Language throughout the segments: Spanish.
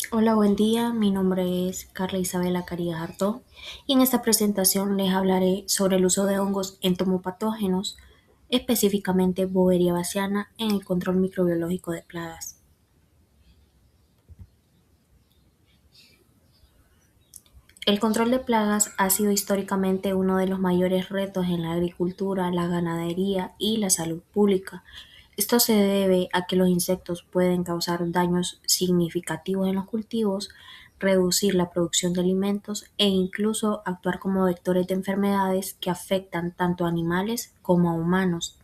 Hola, buen día. Mi nombre es Carla Isabela Carías Artó y en esta presentación les hablaré sobre el uso de hongos entomopatógenos, específicamente Boveria baciana, en el control microbiológico de plagas. El control de plagas ha sido históricamente uno de los mayores retos en la agricultura, la ganadería y la salud pública. Esto se debe a que los insectos pueden causar daños significativos en los cultivos, reducir la producción de alimentos e incluso actuar como vectores de enfermedades que afectan tanto a animales como a humanos.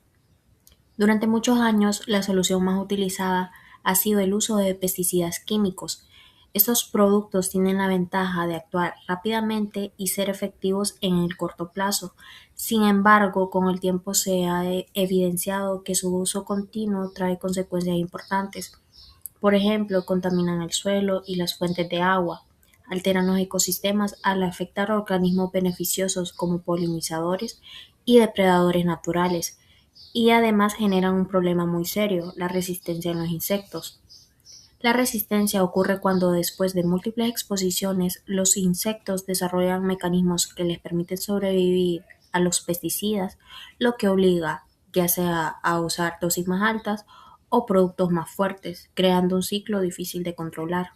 Durante muchos años, la solución más utilizada ha sido el uso de pesticidas químicos. Estos productos tienen la ventaja de actuar rápidamente y ser efectivos en el corto plazo. Sin embargo, con el tiempo se ha evidenciado que su uso continuo trae consecuencias importantes. Por ejemplo, contaminan el suelo y las fuentes de agua, alteran los ecosistemas al afectar a organismos beneficiosos como polinizadores y depredadores naturales, y además generan un problema muy serio, la resistencia en los insectos. La resistencia ocurre cuando después de múltiples exposiciones los insectos desarrollan mecanismos que les permiten sobrevivir a los pesticidas, lo que obliga ya sea a usar dosis más altas o productos más fuertes, creando un ciclo difícil de controlar.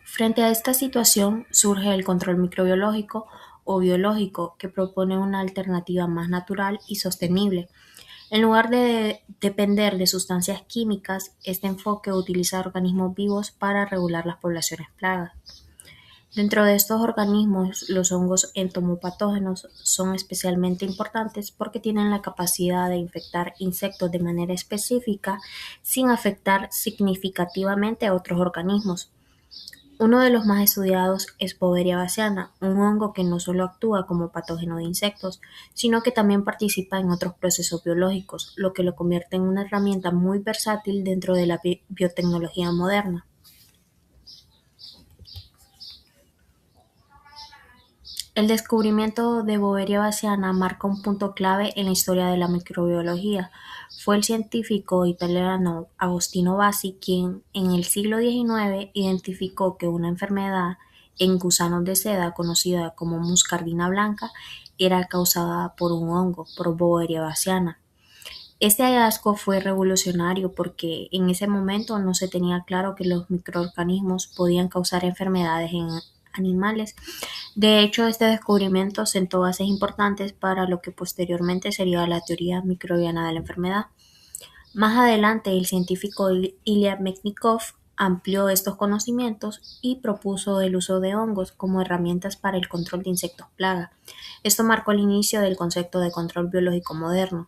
Frente a esta situación surge el control microbiológico o biológico, que propone una alternativa más natural y sostenible. En lugar de depender de sustancias químicas, este enfoque utiliza organismos vivos para regular las poblaciones plagas. Dentro de estos organismos, los hongos entomopatógenos son especialmente importantes porque tienen la capacidad de infectar insectos de manera específica sin afectar significativamente a otros organismos. Uno de los más estudiados es Boveria baciana, un hongo que no solo actúa como patógeno de insectos, sino que también participa en otros procesos biológicos, lo que lo convierte en una herramienta muy versátil dentro de la biotecnología moderna. El descubrimiento de Boveria baciana marca un punto clave en la historia de la microbiología. Fue el científico italiano Agostino Bassi quien, en el siglo XIX, identificó que una enfermedad en gusanos de seda conocida como muscardina blanca era causada por un hongo, por Boveria baciana. Este hallazgo fue revolucionario porque en ese momento no se tenía claro que los microorganismos podían causar enfermedades en animales. De hecho, este descubrimiento sentó bases importantes para lo que posteriormente sería la teoría microbiana de la enfermedad. Más adelante, el científico Ilya Mechnikov amplió estos conocimientos y propuso el uso de hongos como herramientas para el control de insectos plaga. Esto marcó el inicio del concepto de control biológico moderno.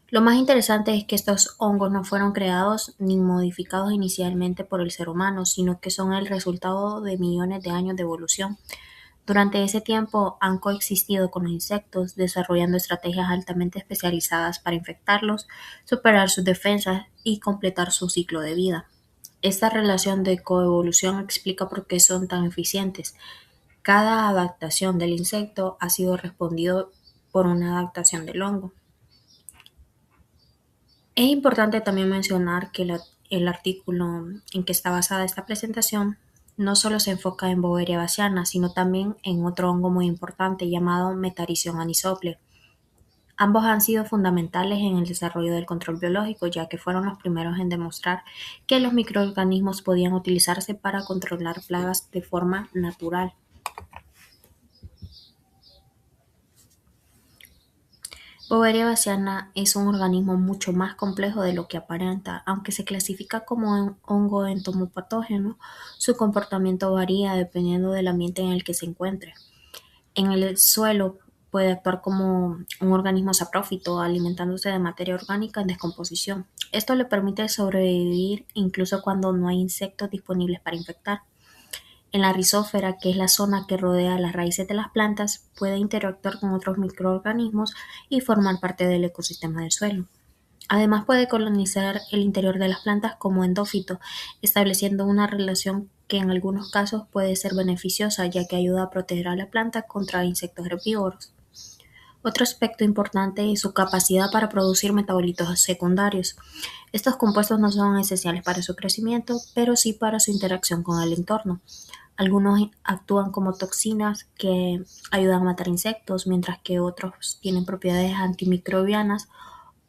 Lo más interesante es que estos hongos no fueron creados ni modificados inicialmente por el ser humano, sino que son el resultado de millones de años de evolución. Durante ese tiempo han coexistido con los insectos, desarrollando estrategias altamente especializadas para infectarlos, superar sus defensas y completar su ciclo de vida. Esta relación de coevolución explica por qué son tan eficientes. Cada adaptación del insecto ha sido respondido por una adaptación del hongo. Es importante también mencionar que el artículo en que está basada esta presentación no solo se enfoca en Boveria baciana, sino también en otro hongo muy importante llamado Metarhizium anisople. Ambos han sido fundamentales en el desarrollo del control biológico, ya que fueron los primeros en demostrar que los microorganismos podían utilizarse para controlar plagas de forma natural. Boveria baciana es un organismo mucho más complejo de lo que aparenta. Aunque se clasifica como un hongo entomopatógeno, su comportamiento varía dependiendo del ambiente en el que se encuentre. En el suelo puede actuar como un organismo saprófito, alimentándose de materia orgánica en descomposición. Esto le permite sobrevivir incluso cuando no hay insectos disponibles para infectar. En la rizósfera, que es la zona que rodea las raíces de las plantas, puede interactuar con otros microorganismos y formar parte del ecosistema del suelo. Además, puede colonizar el interior de las plantas como endófito, estableciendo una relación que en algunos casos puede ser beneficiosa, ya que ayuda a proteger a la planta contra insectos herbívoros. Otro aspecto importante es su capacidad para producir metabolitos secundarios. Estos compuestos no son esenciales para su crecimiento, pero sí para su interacción con el entorno. Algunos actúan como toxinas que ayudan a matar insectos, mientras que otros tienen propiedades antimicrobianas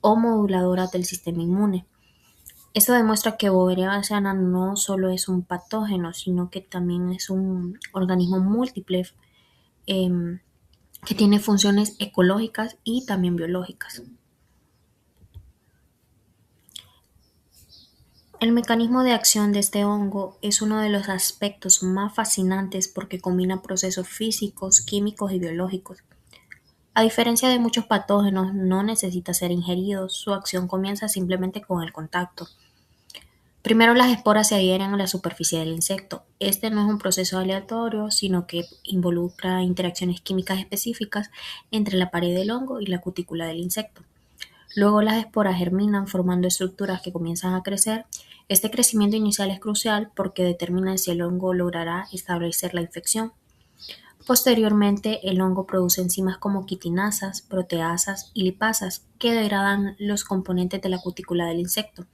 o moduladoras del sistema inmune. Esto demuestra que Boveria baciana no solo es un patógeno, sino que también es un organismo múltiple em, que tiene funciones ecológicas y también biológicas. El mecanismo de acción de este hongo es uno de los aspectos más fascinantes porque combina procesos físicos, químicos y biológicos. A diferencia de muchos patógenos, no necesita ser ingerido, su acción comienza simplemente con el contacto. Primero las esporas se adhieren a la superficie del insecto. Este no es un proceso aleatorio, sino que involucra interacciones químicas específicas entre la pared del hongo y la cutícula del insecto. Luego las esporas germinan formando estructuras que comienzan a crecer. Este crecimiento inicial es crucial porque determina si el hongo logrará establecer la infección. Posteriormente, el hongo produce enzimas como quitinasas, proteasas y lipasas que degradan los componentes de la cutícula del insecto.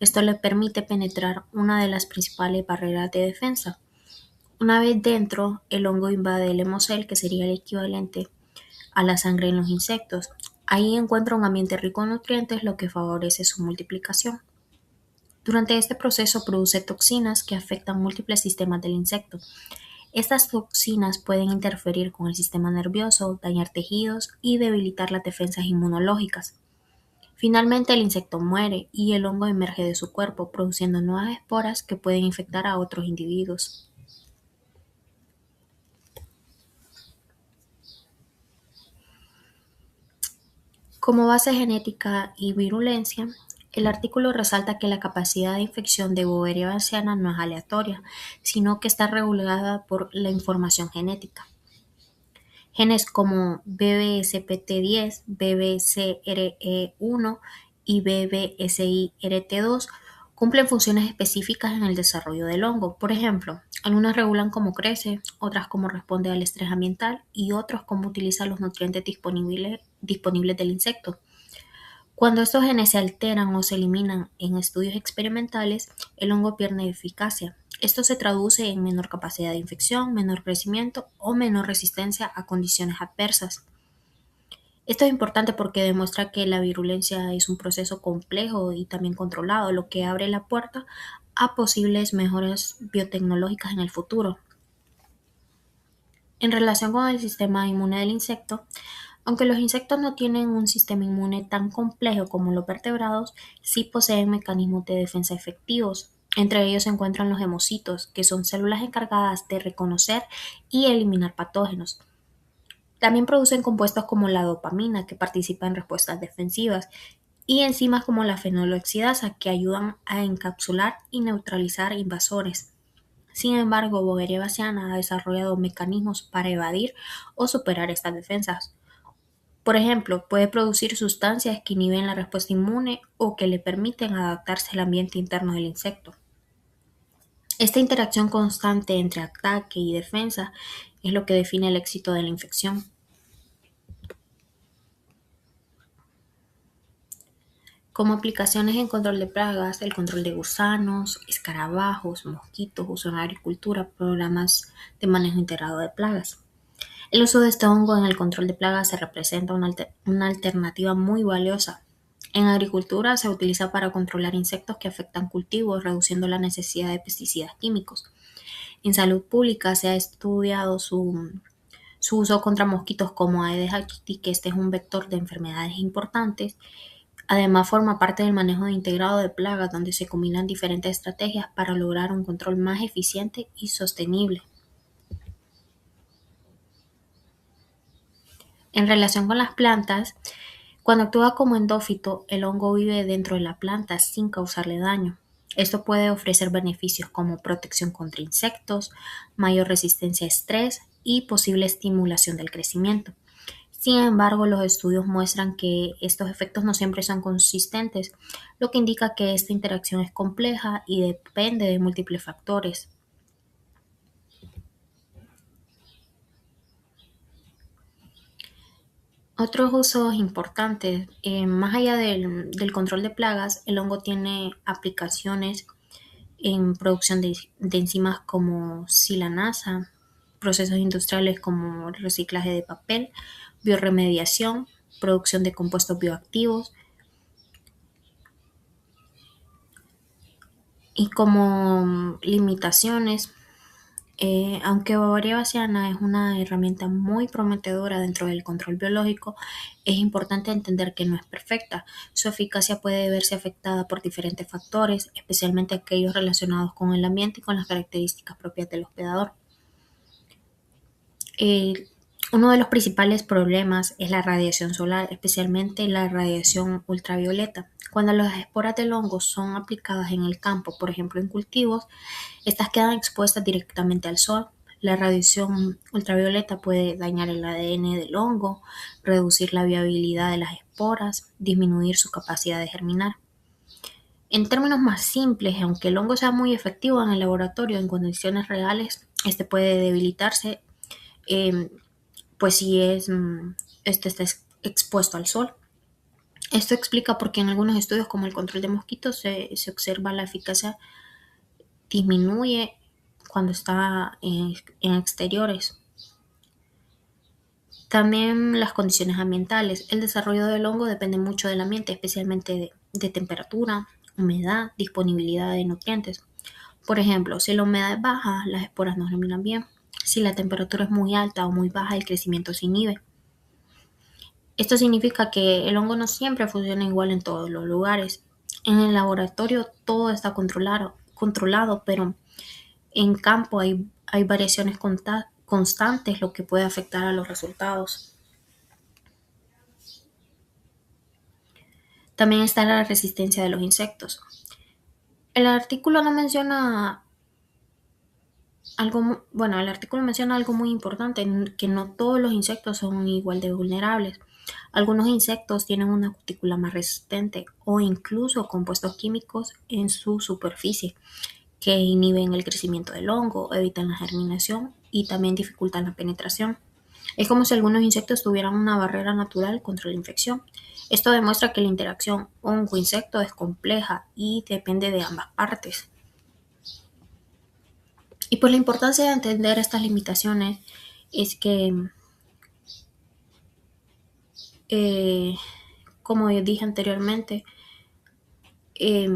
Esto le permite penetrar una de las principales barreras de defensa. Una vez dentro, el hongo invade el hemocel, que sería el equivalente a la sangre en los insectos. Ahí encuentra un ambiente rico en nutrientes, lo que favorece su multiplicación. Durante este proceso produce toxinas que afectan múltiples sistemas del insecto. Estas toxinas pueden interferir con el sistema nervioso, dañar tejidos y debilitar las defensas inmunológicas. Finalmente el insecto muere y el hongo emerge de su cuerpo, produciendo nuevas esporas que pueden infectar a otros individuos. Como base genética y virulencia, el artículo resalta que la capacidad de infección de Boveria baciana no es aleatoria, sino que está regulada por la información genética. Genes como BBSPT10, BBCRE1 y BBSIRT2 cumplen funciones específicas en el desarrollo del hongo. Por ejemplo, algunas regulan cómo crece, otras cómo responde al estrés ambiental y otros cómo utiliza los nutrientes disponibles del insecto. Cuando estos genes se alteran o se eliminan en estudios experimentales, el hongo pierde eficacia. Esto se traduce en menor capacidad de infección, menor crecimiento o menor resistencia a condiciones adversas. Esto es importante porque demuestra que la virulencia es un proceso complejo y también controlado, lo que abre la puerta a posibles mejoras biotecnológicas en el futuro. En relación con el sistema inmune del insecto, aunque los insectos no tienen un sistema inmune tan complejo como los vertebrados, sí poseen mecanismos de defensa efectivos. Entre ellos se encuentran los hemocitos, que son células encargadas de reconocer y eliminar patógenos. También producen compuestos como la dopamina, que participa en respuestas defensivas, y enzimas como la fenoloxidasa, que ayudan a encapsular y neutralizar invasores. Sin embargo, Boveria baciana ha desarrollado mecanismos para evadir o superar estas defensas. Por ejemplo, puede producir sustancias que inhiben la respuesta inmune o que le permiten adaptarse al ambiente interno del insecto. Esta interacción constante entre ataque y defensa es lo que define el éxito de la infección. Como aplicaciones en control de plagas, el control de gusanos, escarabajos, mosquitos, uso en la agricultura, programas de manejo integrado de plagas. El uso de este hongo en el control de plagas se representa una alternativa muy valiosa. En agricultura se utiliza para controlar insectos que afectan cultivos, reduciendo la necesidad de pesticidas químicos. En salud pública se ha estudiado su uso contra mosquitos como Aedes aegypti, que este es un vector de enfermedades importantes. Además, forma parte del manejo integrado de plagas, donde se combinan diferentes estrategias para lograr un control más eficiente y sostenible. En relación con las plantas, cuando actúa como endófito, el hongo vive dentro de la planta sin causarle daño. Esto puede ofrecer beneficios como protección contra insectos, mayor resistencia a estrés y posible estimulación del crecimiento. Sin embargo, los estudios muestran que estos efectos no siempre son consistentes, lo que indica que esta interacción es compleja y depende de múltiples factores. Otros usos importantes, más allá del control de plagas, el hongo tiene aplicaciones en producción de enzimas como silanasa, procesos industriales como el reciclaje de papel, bioremediación, producción de compuestos bioactivos y como limitaciones. Aunque Bavaria baciana es una herramienta muy prometedora dentro del control biológico, es importante entender que no es perfecta. Su eficacia puede verse afectada por diferentes factores, especialmente aquellos relacionados con el ambiente y con las características propias del hospedador. Eh, Uno de los principales problemas es la radiación solar, especialmente la radiación ultravioleta. Cuando las esporas del hongo son aplicadas en el campo, por ejemplo en cultivos, estas quedan expuestas directamente al sol. La radiación ultravioleta puede dañar el ADN del hongo, reducir la viabilidad de las esporas, disminuir su capacidad de germinar. En términos más simples, aunque el hongo sea muy efectivo en el laboratorio en condiciones reales, este puede debilitarse, eh, pues si este está expuesto al sol. Esto explica por qué en algunos estudios como el control de mosquitos se observa la eficacia disminuye cuando está en exteriores. También las condiciones ambientales. El desarrollo del hongo depende mucho del ambiente, especialmente de temperatura, humedad, disponibilidad de nutrientes. Por ejemplo, si la humedad es baja, las esporas no germinan bien. Si la temperatura es muy alta o muy baja, el crecimiento se inhibe. Esto significa que el hongo no siempre funciona igual en todos los lugares. En el laboratorio todo está controlado, pero en campo hay variaciones constantes, lo que puede afectar a los resultados. También está la resistencia de los insectos. El artículo no menciona el artículo menciona algo muy importante, que no todos los insectos son igual de vulnerables. Algunos insectos tienen una cutícula más resistente o incluso compuestos químicos en su superficie que inhiben el crecimiento del hongo, evitan la germinación y también dificultan la penetración. Es como si algunos insectos tuvieran una barrera natural contra la infección. Esto demuestra que la interacción hongo-insecto es compleja y depende de ambas partes. Y pues la importancia de entender estas limitaciones es que, eh, como yo dije anteriormente, eh,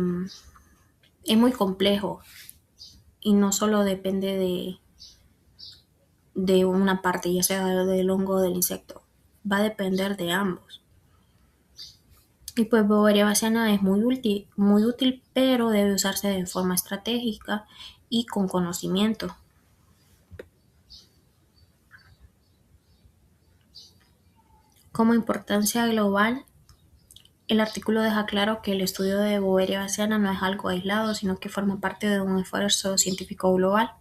es muy complejo y no solo depende de una parte, ya sea del hongo o del insecto, va a depender de ambos. Y pues Bovaria baciana es muy útil, pero debe usarse de forma estratégica y con conocimiento. Como importancia global, el artículo deja claro que el estudio de Bovaria baciana no es algo aislado, sino que forma parte de un esfuerzo científico global.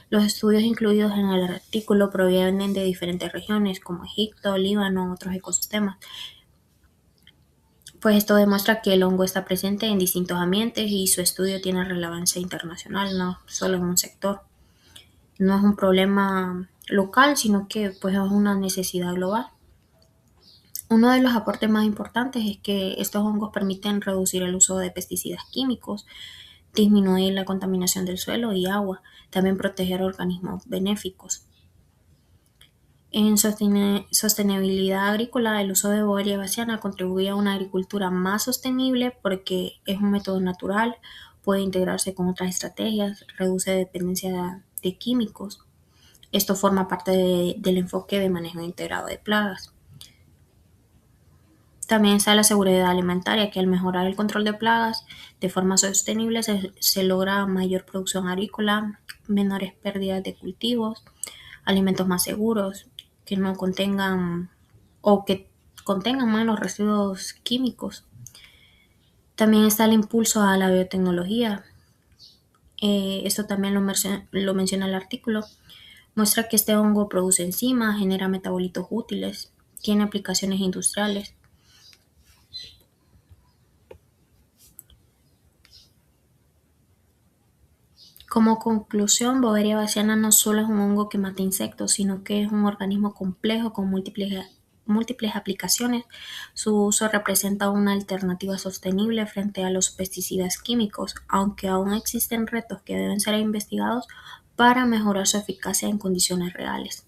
Los estudios incluidos en el artículo provienen de diferentes regiones, como Egipto, Líbano, otros ecosistemas. Pues esto demuestra que el hongo está presente en distintos ambientes y su estudio tiene relevancia internacional, no solo en un sector. No es un problema local, sino que pues es una necesidad global. Uno de los aportes más importantes es que estos hongos permiten reducir el uso de pesticidas químicos, disminuir la contaminación del suelo y agua, también proteger organismos benéficos. En sostenibilidad agrícola, el uso de Bovaria baciana contribuye a una agricultura más sostenible porque es un método natural, puede integrarse con otras estrategias, reduce dependencia de químicos. Esto forma parte del enfoque de manejo integrado de plagas. También está la seguridad alimentaria, que al mejorar el control de plagas de forma sostenible se logra mayor producción agrícola, menores pérdidas de cultivos, alimentos más seguros, que no contengan o que contengan menos residuos químicos. También está el impulso a la biotecnología. Esto también lo menciona el artículo. Muestra que este hongo produce enzimas, genera metabolitos útiles, tiene aplicaciones industriales. Como conclusión, Boveria baciana no solo es un hongo que mata insectos, sino que es un organismo complejo con múltiples aplicaciones, su uso representa una alternativa sostenible frente a los pesticidas químicos, aunque aún existen retos que deben ser investigados para mejorar su eficacia en condiciones reales.